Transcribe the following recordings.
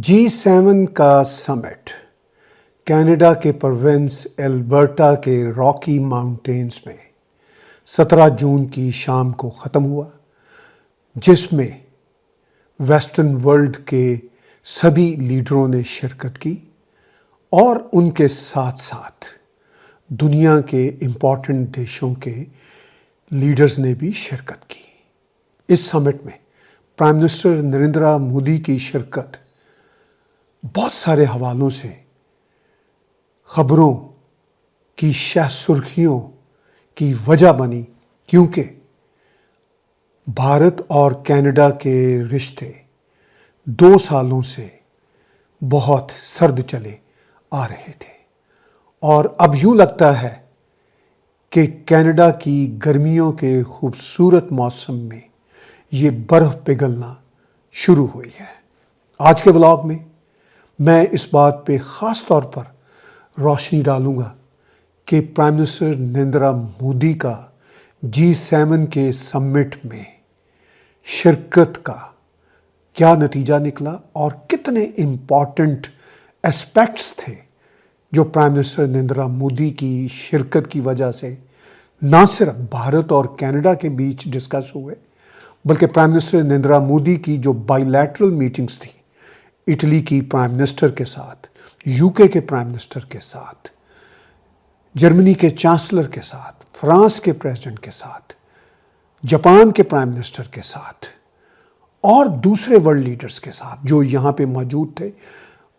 G7 کا سمٹ Canada کے province Alberta کے راکی ماؤنٹینز میں 17 جون کی شام کو ختم ہوا، جس میں ویسٹرن ورلڈ کے سبھی لیڈروں نے شرکت کی اور ان کے ساتھ ساتھ دنیا کے امپورٹنٹ دیشوں کے لیڈرز نے بھی شرکت کی۔ اس سمٹ میں پرائم منسٹر نریندر مودی کی شرکت بہت سارے حوالوں سے خبروں کی شہ سرخیوں کی وجہ بنی، کیونکہ بھارت اور کینیڈا کے رشتے 2 سالوں سے بہت سرد چلے آ رہے تھے، اور اب یوں لگتا ہے کہ کینیڈا کی گرمیوں کے خوبصورت موسم میں یہ برف پگھلنا شروع ہوئی ہے۔ آج کے ولاگ میں میں اس بات پہ خاص طور پر روشنی ڈالوں گا کہ پرائم منسٹر نریندر مودی کا G7 کے سمٹ میں شرکت کا کیا نتیجہ نکلا اور کتنے امپورٹنٹ اسپیکٹس تھے جو پرائم منسٹر نریندر مودی کی شرکت کی وجہ سے نہ صرف بھارت اور کینیڈا کے بیچ ڈسکس ہوئے، بلکہ پرائم منسٹر نریندر مودی کی جو بائی لیٹرل میٹنگز تھیں اٹلی کی پرائم منسٹر کے ساتھ، UK کے پرائم منسٹر کے ساتھ، جرمنی کے چانسلر کے ساتھ، فرانس کے پریزیڈنٹ کے ساتھ، جاپان کے پرائم منسٹر کے ساتھ اور دوسرے ورلڈ لیڈرز کے ساتھ جو یہاں پہ موجود تھے،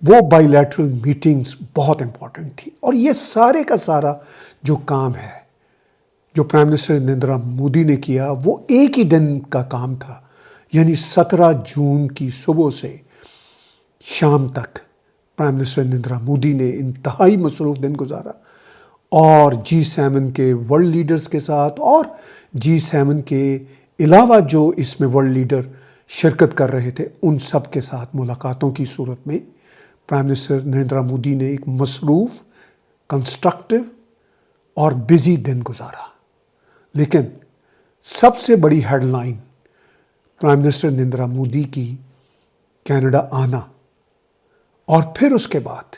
وہ بائی لیٹرل میٹنگز بہت امپورٹنٹ تھی۔ اور یہ سارے کا سارا جو کام ہے جو پرائم منسٹر نریندر مودی نے کیا، وہ ایک ہی دن کا کام تھا، یعنی 17 جون کی صبح سے شام تک پرائم منسٹر نریندر مودی نے انتہائی مصروف دن گزارا، اور G7 کے ورلڈ لیڈرز کے ساتھ اور G7 کے علاوہ جو اس میں ورلڈ لیڈر شرکت کر رہے تھے، ان سب کے ساتھ ملاقاتوں کی صورت میں پرائم منسٹر نریندر مودی نے ایک مصروف، کنسٹرکٹیو اور بزی دن گزارا۔ لیکن سب سے بڑی head line prime minister Narendra Modi کی کینیڈا آنا، اور پھر اس کے بعد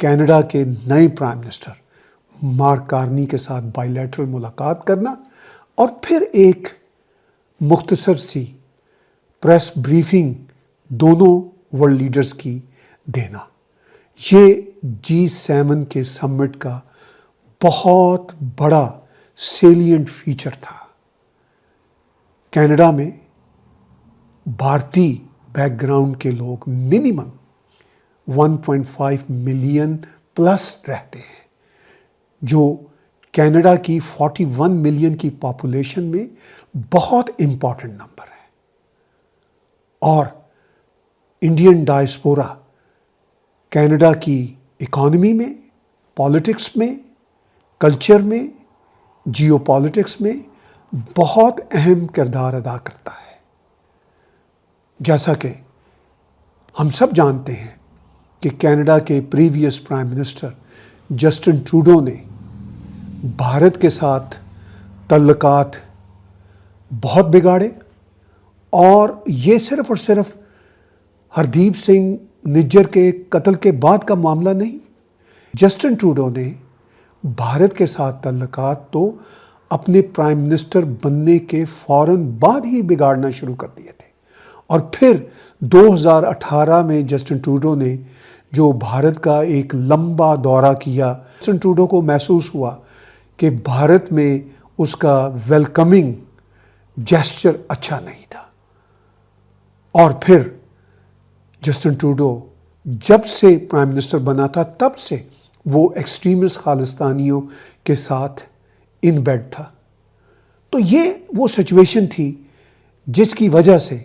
کینیڈا کے نئے پرائم منسٹر مارک کارنی کے ساتھ بائی لیٹرل ملاقات کرنا، اور پھر ایک مختصر سی پریس بریفنگ دونوں ورلڈ لیڈرز کی دینا۔ یہ G7 کے سمٹ کا بہت بڑا سیلینٹ فیچر تھا۔ کینیڈا میں بھارتی بیک گراؤنڈ کے لوگ منیمم 1.5 ملین پلس رہتے ہیں، جو کینیڈا کی 41 ملین کی پاپولیشن میں بہت امپورٹنٹ نمبر ہے۔ اور انڈین ڈائسپورا کینیڈا کی اکانومی میں، پالیٹکس میں، کلچر میں، جیو پالیٹکس میں بہت اہم کردار ادا کرتا ہے۔ جیسا کہ ہم سب جانتے ہیں کہ کینیڈا کے previous prime minister Justin Trudeau نے بھارت کے ساتھ تعلقات بہت بگاڑے، اور یہ صرف اور صرف ہردیپ سنگھ نجر کے قتل کے بعد کا معاملہ نہیں۔ جسٹن ٹروڈو نے بھارت کے ساتھ تعلقات تو اپنے پرائم منسٹر بننے کے فوراً بعد ہی بگاڑنا شروع کر دیے تھے، اور پھر 2018 میں جسٹن ٹروڈو نے جو بھارت کا ایک لمبا دورہ کیا، جسٹن ٹروڈو کو محسوس ہوا کہ بھارت میں اس کا ویلکمنگ جیسچر اچھا نہیں تھا، اور پھر جسٹن ٹروڈو جب سے پرائم منسٹر بنا تھا تب سے وہ ایکسٹریمسٹ خالستانیوں کے ساتھ ان بیڈ تھا۔ تو یہ وہ سچویشن تھی جس کی وجہ سے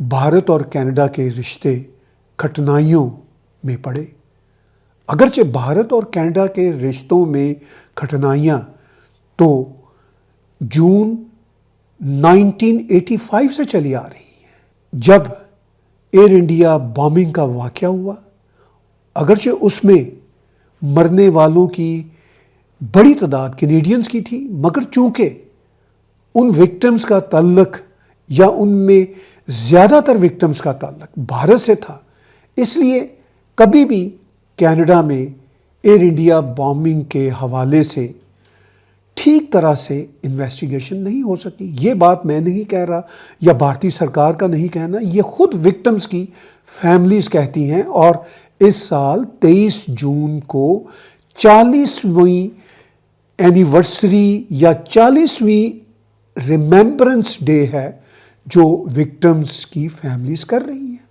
بھارت اور کینیڈا کے رشتے کٹھنائیوں میں پڑے۔ اگرچہ بھارت اور کینیڈا کے رشتوں میں کٹھنائیاں تو جون 1985 سے چلی آ رہی ہیں، جب ایئر انڈیا بامبنگ کا واقعہ ہوا۔ اگرچہ اس میں مرنے والوں کی بڑی تعداد کینیڈینز کی تھی، مگر چونکہ ان وکٹمز کا تعلق یا ان میں زیادہ تر وکٹمز کا تعلق بھارت سے تھا، اس لیے کبھی بھی کینیڈا میں ایئر انڈیا بامبنگ کے حوالے سے ٹھیک طرح سے انویسٹیگیشن نہیں ہو سکی. یہ بات میں نہیں کہہ رہا یا بھارتی سرکار کا نہیں کہنا، یہ خود وکٹمز کی فیملیز کہتی ہیں. اور اس سال 23 جون کو 40ویں اینیورسری یا 40ویں ریممبرنس ڈے ہے جو وکٹمز کی فیملیز کر رہی ہیں.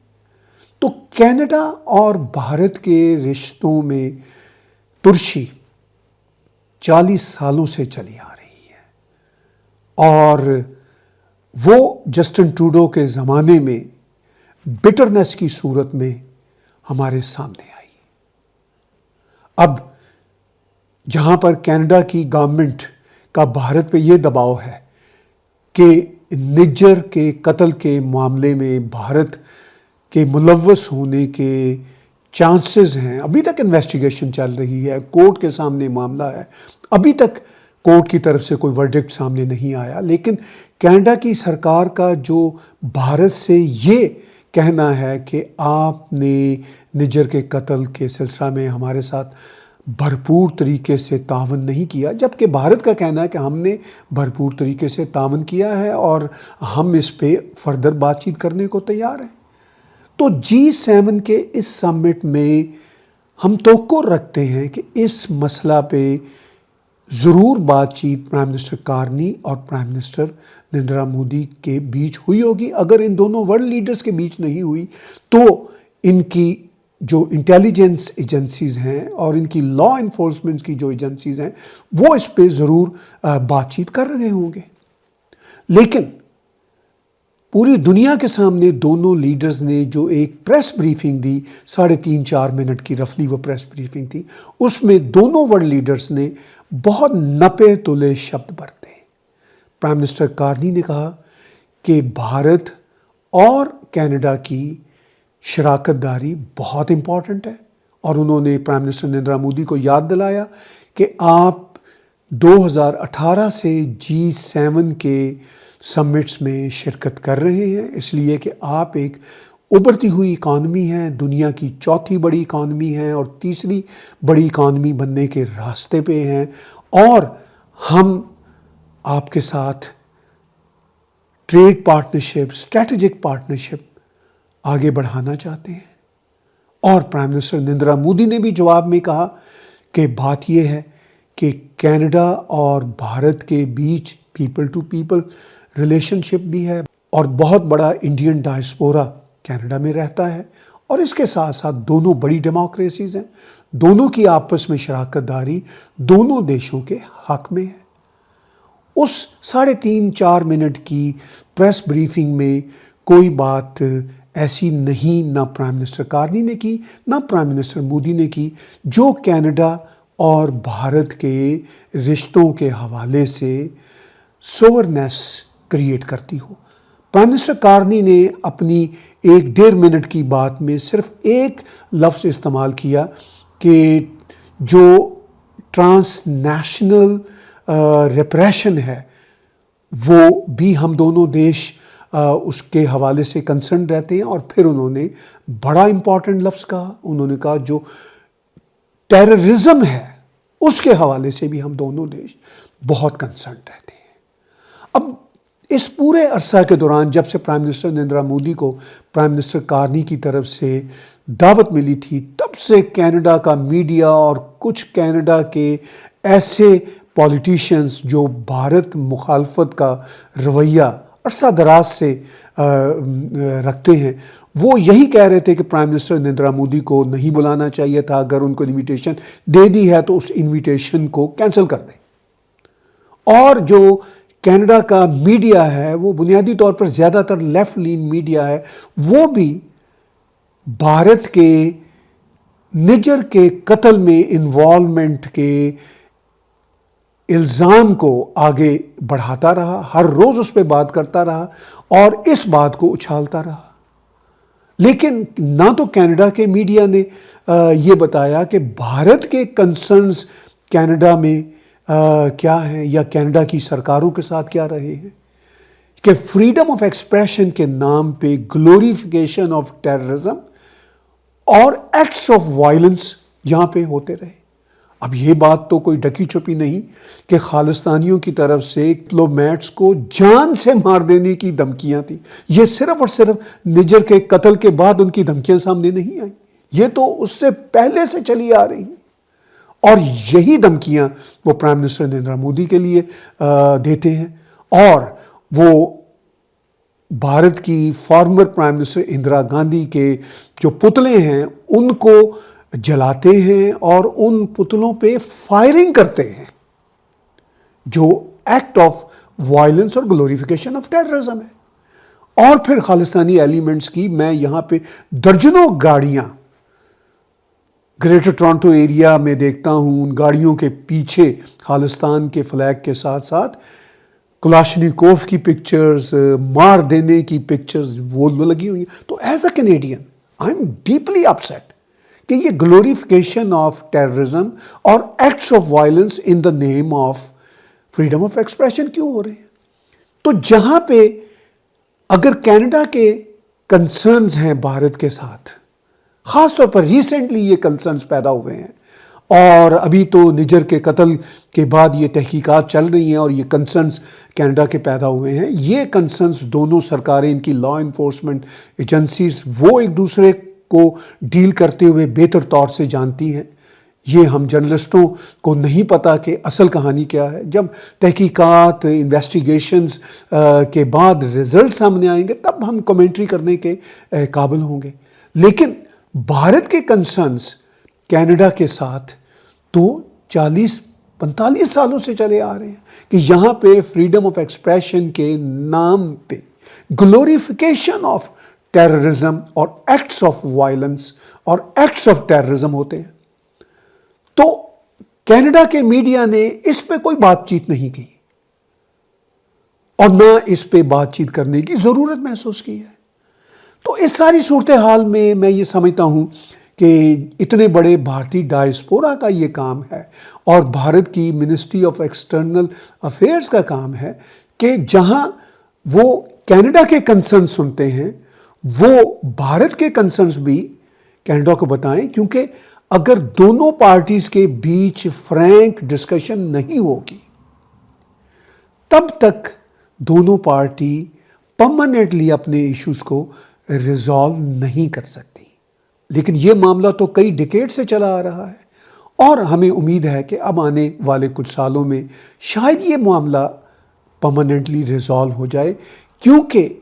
تو کینیڈا اور بھارت کے رشتوں میں ترشی 40 سالوں سے چلی آ رہی ہے، اور وہ جسٹن ٹروڈو کے زمانے میں بٹرنس کی صورت میں ہمارے سامنے آئی. اب جہاں پر کینیڈا کی گورنمنٹ کا بھارت پہ یہ دباؤ ہے کہ نجر کے قتل کے معاملے میں بھارت کے ملوث ہونے کے چانسز ہیں. ابھی تک انویسٹیگیشن چل رہی ہے، کورٹ کے سامنے معاملہ ہے، ابھی تک کورٹ کی طرف سے کوئی ورڈکٹ سامنے نہیں آیا. لیکن کینیڈا کی سرکار کا جو بھارت سے یہ کہنا ہے کہ آپ نے نجر کے قتل کے سلسلہ میں ہمارے ساتھ بھرپور طریقے سے تعاون نہیں کیا، جبکہ بھارت کا کہنا ہے کہ ہم نے بھرپور طریقے سے تعاون کیا ہے اور ہم اس پہ فردر بات چیت کرنے کو تیار ہیں. تو G7 کے اس سمٹ میں ہم توقع رکھتے ہیں کہ اس مسئلہ پہ ضرور بات چیت پرائم منسٹر کارنی اور پرائم منسٹر نریندر مودی کے بیچ ہوئی ہوگی. اگر ان دونوں ورلڈ لیڈرز کے بیچ نہیں ہوئی تو ان کی جو انٹیلیجنس ایجنسیز ہیں اور ان کی لا انفورسمنٹ کی جو ایجنسیز ہیں وہ اس پہ ضرور بات چیت کر رہے ہوں گے. لیکن پوری دنیا کے سامنے دونوں لیڈرز نے جو ایک پریس بریفنگ دی، 3.5-4 منٹ کی رفلی وہ پریس بریفنگ تھی، اس میں دونوں ورلڈ لیڈرز نے بہت نپے تلے شبد برتے. پرائم منسٹر کارنی نے کہا کہ بھارت اور کینیڈا کی شراکت داری بہت امپورٹنٹ ہے، اور انہوں نے پرائم منسٹر نریندر مودی کو یاد دلایا کہ آپ 2018 سے G7 کے سمٹس میں شرکت کر رہے ہیں، اس لیے کہ آپ ایک ابھرتی ہوئی اکانومی ہیں، دنیا کی چوتھی بڑی اکانومی ہیں اور تیسری بڑی اکانومی بننے کے راستے پہ ہیں، اور ہم آپ کے ساتھ ٹریڈ پارٹنرشپ، اسٹریٹجک پارٹنرشپ آگے بڑھانا چاہتے ہیں. اور پرائم منسٹر نریندر مودی نے بھی جواب میں کہا کہ بات یہ ہے کہ کینیڈا اور بھارت کے بیچ پیپل ٹو پیپل ریلیشن شپ بھی ہے، اور بہت بڑا انڈین ڈائسپورا کینیڈا میں رہتا ہے، اور اس کے ساتھ ساتھ دونوں بڑی ڈیموکریسیز ہیں، دونوں کی آپس میں شراکت داری دونوں دیشوں کے حق میں ہے. اس 3.5-4 منٹ کی پریس بریفنگ میں کوئی بات ایسی نہیں، نہ پرائم منسٹر کارنی نے کی نہ پرائم منسٹر مودی نے کی، جو کینیڈا اور بھارت کے رشتوں کے حوالے سے سورنیس کریٹ کرتی ہو. پرائم منسٹر کارنی نے اپنی 1.5 منٹ کی بات میں صرف ایک لفظ استعمال کیا کہ جو ٹرانس نیشنل ریپریشن ہے وہ بھی ہم دونوں دیش اس کے حوالے سے کنسرن رہتے ہیں. اور پھر انہوں نے بڑا امپورٹنٹ لفظ کہا، انہوں نے کہا جو ٹیررزم ہے اس کے حوالے سے بھی ہم دونوں دیش بہت کنسرن رہتے ہیں. اب اس پورے عرصہ کے دوران جب سے پرائم منسٹر نریندر مودی کو پرائم منسٹر کارنی کی طرف سے دعوت ملی تھی، تب سے کینیڈا کا میڈیا اور کچھ کینیڈا کے ایسے پولیٹیشینز جو بھارت مخالفت کا رویہ عرصہ دراز سے رکھتے ہیں، وہ یہی کہہ رہے تھے کہ پرائم منسٹر نریندر مودی کو نہیں بلانا چاہیے تھا، اگر ان کو انویٹیشن دے دی ہے تو اس انویٹیشن کو کینسل کر دیں. اور جو کینیڈا کا میڈیا ہے وہ بنیادی طور پر زیادہ تر لیفٹ لین میڈیا ہے، وہ بھی بھارت کے نجر کے قتل میں انوالومنٹ کے الزام کو آگے بڑھاتا رہا، ہر روز اس پہ بات کرتا رہا اور اس بات کو اچھالتا رہا. لیکن نہ تو کینیڈا کے میڈیا نے یہ بتایا کہ بھارت کے کنسرنز کینیڈا میں کیا ہیں یا کینیڈا کی سرکاروں کے ساتھ کیا رہے ہیں، کہ فریڈم آف ایکسپریشن کے نام پہ گلوریفیکیشن آف ٹیررزم اور ایکٹس آف وائلنس یہاں پہ ہوتے رہے۔ اب یہ بات تو کوئی ڈکی چھپی نہیں کہ خالستانیوں کی طرف سے ڈپلومیٹس کو جان سے مار دینے کی دھمکیاں تھیں۔ یہ صرف اور صرف نجر کے قتل کے بعد ان کی دھمکیاں سامنے نہیں آئیں، یہ تو اس سے پہلے سے چلی آ رہی ہیں۔ اور یہی دھمکیاں وہ پرائم منسٹر نریندر مودی کے لیے دیتے ہیں، اور وہ بھارت کی former prime minister Indira Gandhi کے جو پتلے ہیں ان کو جلاتے ہیں اور ان پتلوں پہ فائرنگ کرتے ہیں، جو ایکٹ آف وائلنس اور گلوریفیکیشن آف ٹیررزم ہے۔ اور پھر خالستانی ایلیمنٹس کی میں یہاں پہ درجنوں گاڑیاں گریٹر ٹورانٹو ایریا میں دیکھتا ہوں، ان گاڑیوں کے پیچھے خالستان کے فلیگ کے ساتھ ساتھ کلاشنیکوف کی پکچرز، مار دینے کی پکچرز وہ لگی ہوئی ہیں۔ تو as a Canadian I am deeply upset کہ یہ گلوریفیکیشن آف ٹیررزم اور acts of violence in the name of freedom of expression کیوں ہو رہے ہیں۔ تو جہاں پہ اگر کینیڈا کے کنسرنز ہیں بھارت کے ساتھ، خاص طور پر ریسنٹلی یہ کنسرنز پیدا ہوئے ہیں، اور ابھی تو نجر کے قتل کے بعد یہ تحقیقات چل رہی ہیں اور یہ کنسرنز کینیڈا کے پیدا ہوئے ہیں۔ یہ کنسرنز دونوں سرکاریں، ان کی لا انفورسمنٹ ایجنسیز، وہ ایک دوسرے کو ڈیل کرتے ہوئے بہتر طور سے جانتی ہیں۔ یہ ہم جرنلسٹوں کو نہیں پتا کہ اصل کہانی کیا ہے۔ جب تحقیقات، انویسٹیگیشنز کے بعد رزلٹ سامنے آئیں گے تب ہم کمنٹری کرنے کے قابل ہوں گے۔ لیکن بھارت کے کنسرنز کینیڈا کے ساتھ تو 40-45 سالوں سے چلے آ رہے ہیں کہ یہاں پہ فریڈم آف ایکسپریشن کے نام پہ گلوریفیکیشن آف ٹیررزم اور ایکٹس آف وائلنس اور ایکٹس آف ٹیررزم ہوتے ہیں۔ تو کینیڈا کے میڈیا نے اس پہ کوئی بات چیت نہیں کی اور نہ اس پہ بات چیت کرنے کی ضرورت محسوس کی ہے۔ تو اس ساری صورتحال میں یہ سمجھتا ہوں کہ اتنے بڑے بھارتی ڈائسپورا کا یہ کام ہے اور بھارت کی منسٹری آف ایکسٹرنل افیئرز کا کام ہے کہ جہاں وہ کینیڈا کے کنسرن سنتے ہیں وہ بھارت کے کنسرنز بھی کینیڈا کو بتائیں، کیونکہ اگر دونوں پارٹیز کے بیچ فرینک ڈسکشن نہیں ہوگی تب تک دونوں پارٹی پرماننٹلی اپنے ایشوز کو ریزالو نہیں کر سکتی۔ لیکن یہ معاملہ تو کئی ڈیکیڈ سے چلا آ رہا ہے اور ہمیں امید ہے کہ اب آنے والے کچھ سالوں میں شاید یہ معاملہ پرماننٹلی ریزالو ہو جائے، کیونکہ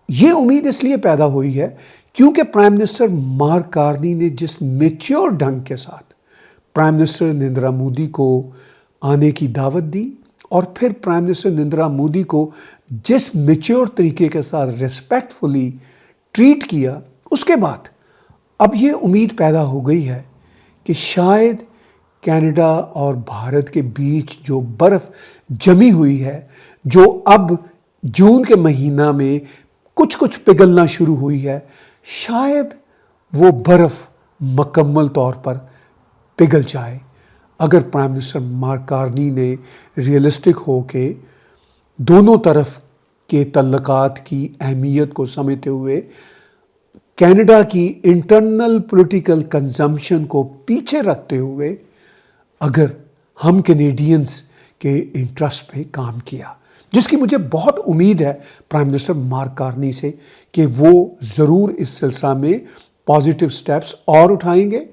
یہ امید اس لیے پیدا ہوئی ہے کیونکہ پرائم منسٹر مارک کارنی نے جس میچور ڈھنگ کے ساتھ پرائم منسٹر نریندر مودی کو آنے کی دعوت دی اور پھر پرائم منسٹر نریندر مودی کو جس میچور طریقے کے ساتھ ریسپیکٹفلی ٹریٹ کیا، اس کے بعد اب یہ امید پیدا ہو گئی ہے کہ شاید کینیڈا اور بھارت کے بیچ جو برف جمی ہوئی ہے، جو اب جون کے مہینہ میں کچھ پگھلنا شروع ہوئی ہے، شاید وہ برف مکمل طور پر پگھل جائے اگر پرائم منسٹر مارک کارنی نے ریئلسٹک ہو کے دونوں طرف کے تعلقات کی اہمیت کو سمجھتے ہوئے کینیڈا کی انٹرنل پولیٹیکل کنزمپشن کو پیچھے رکھتے ہوئے اگر ہم کینیڈینز کے انٹرسٹ پہ کام کیا، جس کی مجھے بہت امید ہے پرائم منسٹر مارک کارنی سے کہ وہ ضرور اس سلسلہ میں پازیٹیو سٹیپس اور اٹھائیں گے۔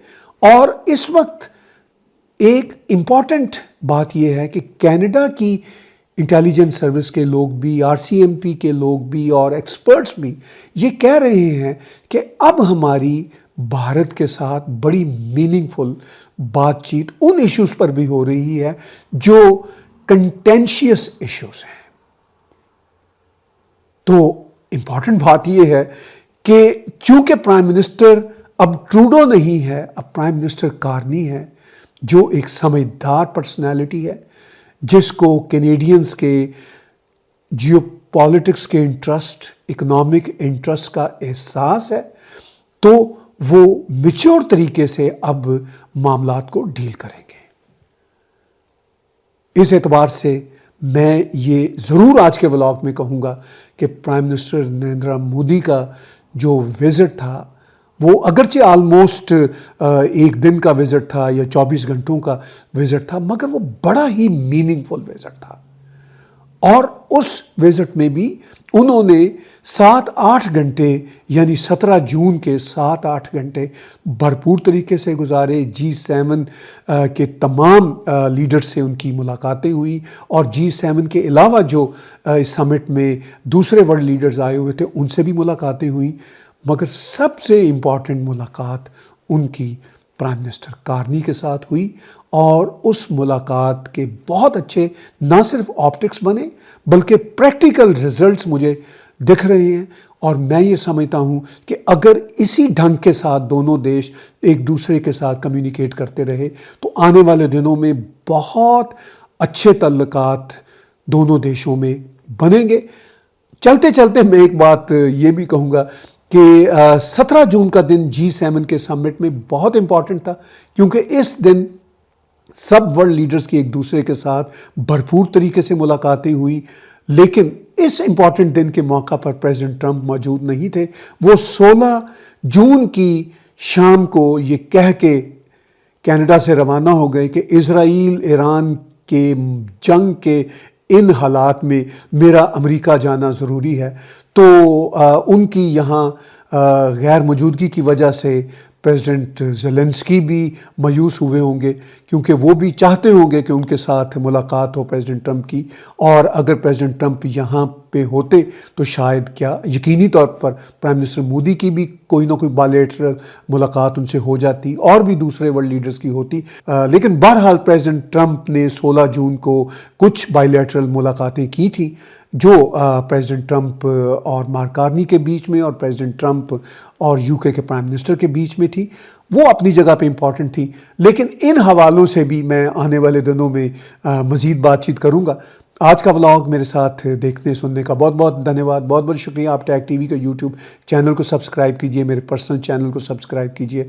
اور اس وقت ایک امپورٹنٹ بات یہ ہے کہ کینیڈا کی انٹیلیجنس سروس کے لوگ بھی، آر سی ایم پی کے لوگ بھی اور ایکسپرٹس بھی یہ کہہ رہے ہیں کہ اب ہماری بھارت کے ساتھ بڑی میننگ فل بات چیت ان ایشوز پر بھی ہو رہی ہے جو کنٹینشیس ایشوز ہیں۔ تو امپورٹنٹ بات یہ ہے کہ چونکہ پرائم منسٹر اب ٹروڈو نہیں ہے، اب پرائم منسٹر کارنی ہے، جو ایک سمجھدار پرسنالٹی ہے، جس کو کینیڈینز کے جیو پالیٹکس کے انٹرسٹ، اکنامک انٹرسٹ کا احساس ہے، تو وہ میچور طریقے سے اب معاملات کو ڈیل کریں گے۔ اس اعتبار سے میں یہ ضرور آج کے ولاگ میں کہوں گا کہ پرائم منسٹر نریندر مودی کا جو وزٹ تھا وہ اگرچہ آلموسٹ 1 دن کا وزٹ تھا یا 24 گھنٹوں کا وزٹ تھا، مگر وہ بڑا ہی میننگ فل وزٹ تھا۔ اور اس وزٹ میں بھی انہوں نے 7-8 گھنٹے یعنی 17 جون کے 7-8 گھنٹے بھرپور طریقے سے گزارے۔ G7 کے تمام لیڈر سے ان کی ملاقاتیں ہوئیں، اور G7 کے علاوہ جو اس سمٹ میں دوسرے ورلڈ لیڈرز آئے ہوئے تھے ان سے بھی ملاقاتیں ہوئیں، مگر سب سے امپورٹنٹ ملاقات ان کی پرائم منسٹر کارنی کے ساتھ ہوئی، اور اس ملاقات کے بہت اچھے نہ صرف آپٹکس بنے بلکہ پریکٹیکل ریزلٹس مجھے دکھ رہے ہیں۔ اور میں یہ سمجھتا ہوں کہ اگر اسی ڈھنگ کے ساتھ دونوں دیش ایک دوسرے کے ساتھ کمیونیکیٹ کرتے رہے تو آنے والے دنوں میں بہت اچھے تعلقات دونوں دیشوں میں بنیں گے۔ چلتے چلتے میں ایک بات یہ بھی کہوں گا کہ 17 جون کا دن G7 کے سمٹ میں بہت امپورٹنٹ تھا، کیونکہ اس دن سب ورلڈ لیڈرز کی ایک دوسرے کے ساتھ بھرپور طریقے سے ملاقاتیں ہوئی، لیکن اس امپورٹنٹ دن کے موقع پر پریزیڈنٹ ٹرمپ موجود نہیں تھے۔ وہ 16 جون کی شام کو یہ کہہ کے کینیڈا سے روانہ ہو گئے کہ اسرائیل ایران کے جنگ کے ان حالات میں میرا امریکہ جانا ضروری ہے۔ تو ان کی یہاں غیر موجودگی کی وجہ سے پریزیڈنٹ زیلنسکی بھی مایوس ہوئے ہوں گے، کیونکہ وہ بھی چاہتے ہوں گے کہ ان کے ساتھ ملاقات ہو پریزیڈنٹ ٹرمپ کی، اور اگر پریزیڈنٹ ٹرمپ یہاں پہ ہوتے تو شاید کیا یقینی طور پر پرائم منسٹر مودی کی بھی کوئی نہ کوئی بائیلیٹرل ملاقات ان سے ہو جاتی، اور بھی دوسرے ورلڈ لیڈرز کی ہوتی۔ لیکن بہرحال پریزیڈنٹ ٹرمپ نے 16 جون کو کچھ بائیلیٹرل ملاقاتیں کی تھیں، جو پریزیڈنٹ ٹرمپ اور مارک کارنی کے بیچ میں اور پریزیڈنٹ ٹرمپ اور UK کے پرائم منسٹر کے بیچ میں تھی۔ وہ اپنی جگہ پہ امپورٹنٹ تھی، لیکن ان حوالوں سے بھی میں آنے والے دنوں میں مزید بات چیت کروں گا۔ آج کا ولاگ میرے ساتھ دیکھنے سننے کا بہت بہت دھنیہ واد، بہت بہت شکریہ۔ آپ ٹیگ TV کا YouTube چینل کو سبسکرائب کیجئے، میرے پرسنل چینل کو سبسکرائب کیجئے۔